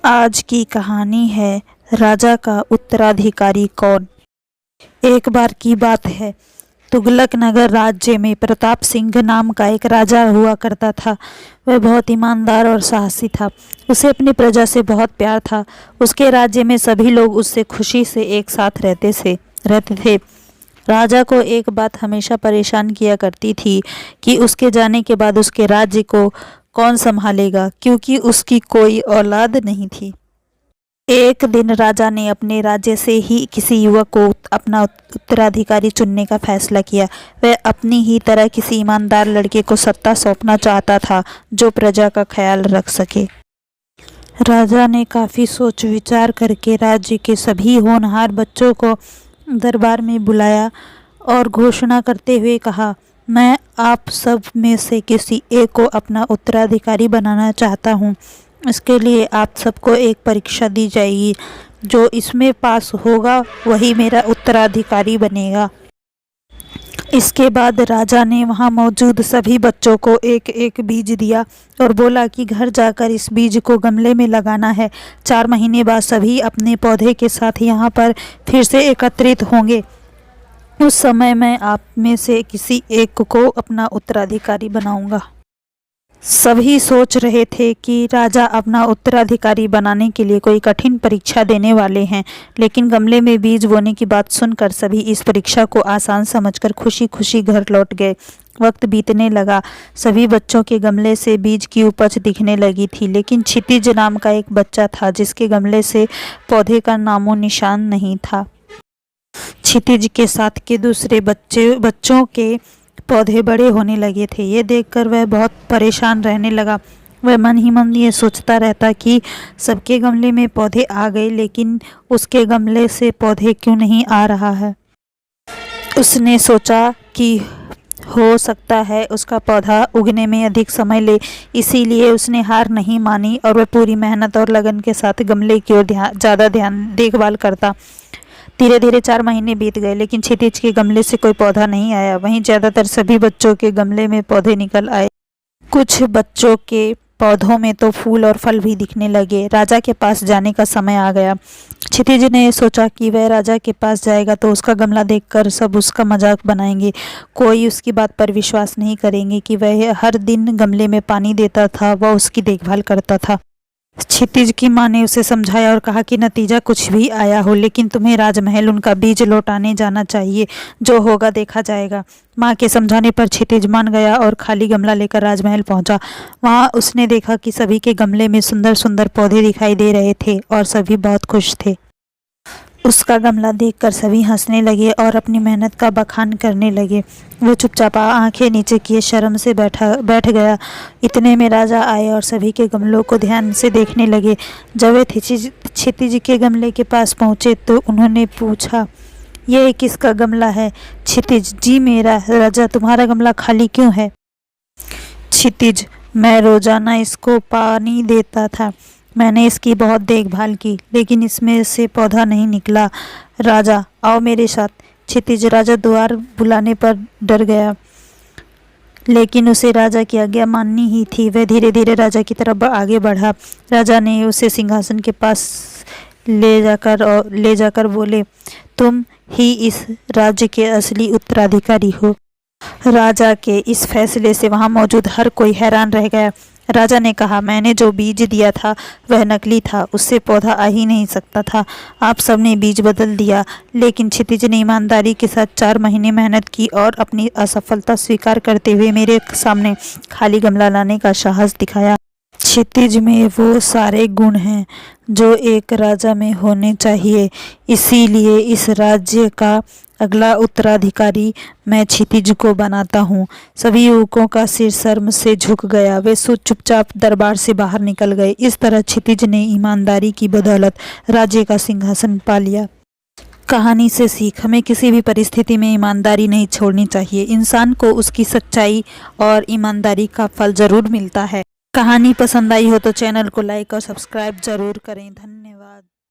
आज की कहानी है राजा का उत्तराधिकारी कौन। एक बार की बात है, तुगलक नगर राज्य में प्रताप सिंह नाम का एक राजा हुआ करता था। वह बहुत ईमानदार और साहसी था। उसे अपनी प्रजा से बहुत प्यार था। उसके राज्य में सभी लोग उससे खुशी से एक साथ रहते थे। राजा को एक बात हमेशा परेशान किया करती थी कि उसके जाने के बाद उसके राज्य को कौन संभालेगा, क्योंकि उसकी कोई औलाद नहीं थी। एक दिन राजा ने अपने राज्य से ही किसी युवक को अपना उत्तराधिकारी चुनने का फैसला किया। वह अपनी ही तरह किसी ईमानदार लड़के को सत्ता सौंपना चाहता था, जो प्रजा का ख्याल रख सके। राजा ने काफ़ी सोच विचार करके राज्य के सभी होनहार बच्चों को दरबार में बुलाया और घोषणा करते हुए कहा, मैं आप सब में से किसी एक को अपना उत्तराधिकारी बनाना चाहता हूँ। इसके लिए आप सबको एक परीक्षा दी जाएगी। जो इसमें पास होगा वही मेरा उत्तराधिकारी बनेगा। इसके बाद राजा ने वहाँ मौजूद सभी बच्चों को एक एक बीज दिया और बोला कि घर जाकर इस बीज को गमले में लगाना है। 4 महीने बाद सभी अपने पौधे के साथ यहाँ पर फिर से एकत्रित होंगे। उस समय मैं आप में से किसी एक को अपना उत्तराधिकारी बनाऊंगा। सभी सोच रहे थे कि राजा अपना उत्तराधिकारी बनाने के लिए कोई कठिन परीक्षा देने वाले हैं, लेकिन गमले में बीज बोने की बात सुनकर सभी इस परीक्षा को आसान समझकर खुशी खुशी घर लौट गए। वक्त बीतने लगा। सभी बच्चों के गमले से बीज की उपज दिखने लगी थी, लेकिन क्षितिज नाम का एक बच्चा था जिसके गमले से पौधे का नामो निशान नहीं था। क्षितिज के साथ के दूसरे बच्चों के पौधे बड़े होने लगे थे। ये देखकर वह बहुत परेशान रहने लगा। वह मन ही मन ये सोचता रहता कि सबके गमले में पौधे आ गए, लेकिन उसके गमले से पौधे क्यों नहीं आ रहा है। उसने सोचा कि हो सकता है उसका पौधा उगने में अधिक समय ले, इसीलिए उसने हार नहीं मानी और वह पूरी मेहनत और लगन के साथ गमले की ओर ज़्यादा देखभाल करता। धीरे धीरे 4 महीने बीत गए, लेकिन क्षितिज के गमले से कोई पौधा नहीं आया। वहीं ज़्यादातर सभी बच्चों के गमले में पौधे निकल आए। कुछ बच्चों के पौधों में तो फूल और फल भी दिखने लगे। राजा के पास जाने का समय आ गया। क्षितिज ने सोचा कि वह राजा के पास जाएगा तो उसका गमला देखकर सब उसका मजाक बनाएंगे। कोई उसकी बात पर विश्वास नहीं करेंगे कि वह हर दिन गमले में पानी देता था, वह उसकी देखभाल करता था। क्षितिज की माँ ने उसे समझाया और कहा कि नतीजा कुछ भी आया हो, लेकिन तुम्हें राजमहल उनका बीज लौटाने जाना चाहिए। जो होगा देखा जाएगा। माँ के समझाने पर क्षितिज मान गया और खाली गमला लेकर राजमहल पहुंचा। वहां उसने देखा कि सभी के गमले में सुंदर सुंदर पौधे दिखाई दे रहे थे और सभी बहुत खुश थे। उसका गमला देखकर सभी हंसने लगे और अपनी मेहनत का बखान करने लगे। वो चुपचाप आंखें नीचे किए शर्म से बैठ गया। इतने में राजा आए और सभी के गमलों को ध्यान से देखने लगे। जब वे क्षितिज के गमले के पास पहुंचे तो उन्होंने पूछा, ये किसका गमला है? क्षितिज, जी मेरा। राजा, तुम्हारा गमला खाली क्यों है? क्षितिज, मैं रोजाना इसको पानी देता था। मैंने इसकी बहुत देखभाल की, लेकिन इसमें से पौधा नहीं निकला। राजा, आओ मेरे साथ। क्षितिज राजा द्वार बुलाने पर डर गया, लेकिन उसे राजा की आज्ञा माननी ही थी। वह धीरे धीरे राजा की तरफ आगे बढ़ा। राजा ने उसे सिंहासन के पास ले जाकर बोले, तुम ही इस राज्य के असली उत्तराधिकारी हो। राजा के इस फैसले से वहां मौजूद हर कोई हैरान रह गया। राजा ने कहा, मैंने जो बीज दिया था वह नकली था, उससे पौधा आ ही नहीं सकता था। आप सबने बीज बदल दिया। लेकिन क्षितिज ने ईमानदारी के साथ 4 महीने मेहनत की और अपनी असफलता स्वीकार करते हुए मेरे सामने खाली गमला लाने का साहस दिखाया। क्षितिज में वो सारे गुण हैं जो एक राजा में होने चाहिए। इसीलिए इस राज्य का अगला उत्तराधिकारी मैं क्षितिज को बनाता हूँ। सभी युवकों का सिर शर्म से झुक गया। वे चुपचाप दरबार से बाहर निकल गए। इस तरह क्षितिज ने ईमानदारी की बदौलत राज्य का सिंहासन पा लिया। कहानी से सीख, हमें किसी भी परिस्थिति में ईमानदारी नहीं छोड़नी चाहिए। इंसान को उसकी सच्चाई और ईमानदारी का फल जरूर मिलता है। कहानी पसंद आई हो तो चैनल को लाइक और सब्सक्राइब जरूर करें। धन्यवाद।